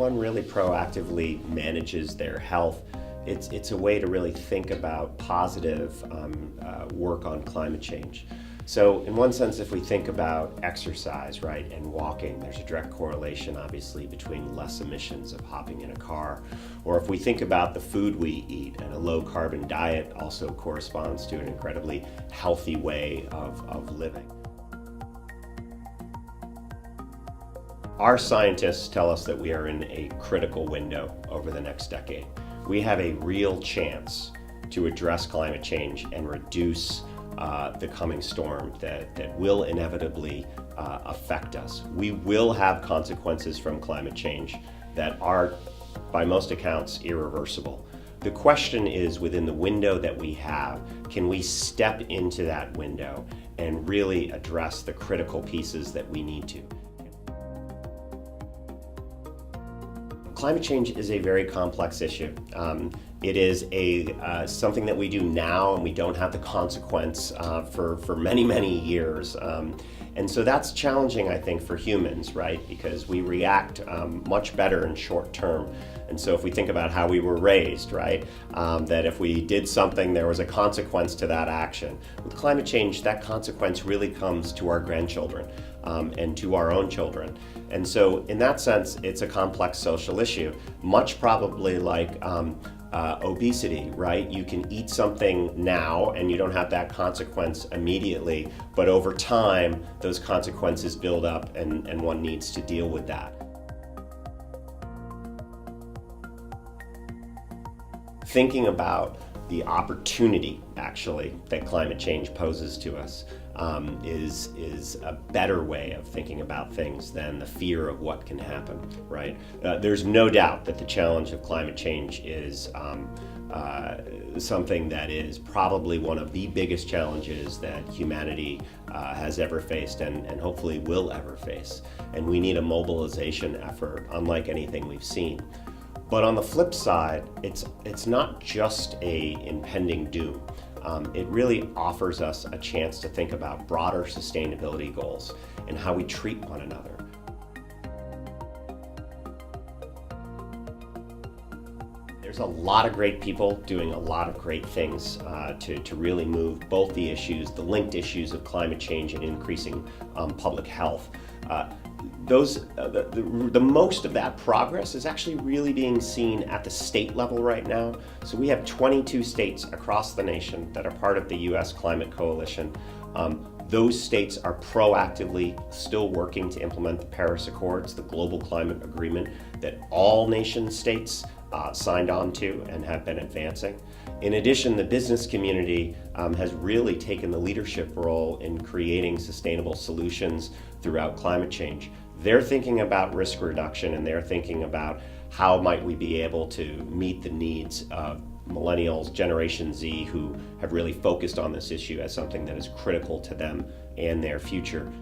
everyone really proactively manages their health, it's a way to really think about positive work on climate change. So in one sense, if we think about exercise, right, and walking, there's a direct correlation, obviously, between less emissions of hopping in a car. Or if we think about the food we eat, and a low-carbon diet also corresponds to an incredibly healthy way of living. Our scientists tell us that we are in a critical window over the next decade. We have a real chance to address climate change and reduce the coming storm that will inevitably affect us. We will have consequences from climate change that are, by most accounts, irreversible. The question is, within the window that we have, can we step into that window and really address the critical pieces that we need to? Climate change is a very complex issue. It is something that we do now, and we don't have the consequence for many, many years. And so that's challenging, I think, for humans, right? Because we react much better in short term. And so if we think about how we were raised, right, that if we did something, there was a consequence to that action. With climate change, that consequence really comes to our grandchildren and to our own children. And so in that sense, it's a complex social issue, much probably like obesity, right? You can eat something now and you don't have that consequence immediately, but over time, those consequences build up and one needs to deal with that. Thinking about the opportunity, actually, that climate change poses to us is a better way of thinking about things than the fear of what can happen, right? There's no doubt that the challenge of climate change is something that is probably one of the biggest challenges that humanity has ever faced and hopefully will ever face. And we need a mobilization effort unlike anything we've seen. But on the flip side, it's not just a impending doom. It really offers us a chance to think about broader sustainability goals and how we treat one another. There's a lot of great people doing a lot of great things to really move both the issues, the linked issues of climate change and increasing public health. The most of that progress is actually really being seen at the state level right now. So we have 22 states across the nation that are part of the U.S. Climate Coalition. Those states are proactively still working to implement the Paris Accords, the global climate agreement that all nation states signed on to and have been advancing. In addition, the business community has really taken the leadership role in creating sustainable solutions throughout climate change. They're thinking about risk reduction, and they're thinking about how might we be able to meet the needs of millennials, Generation Z, who have really focused on this issue as something that is critical to them and their future.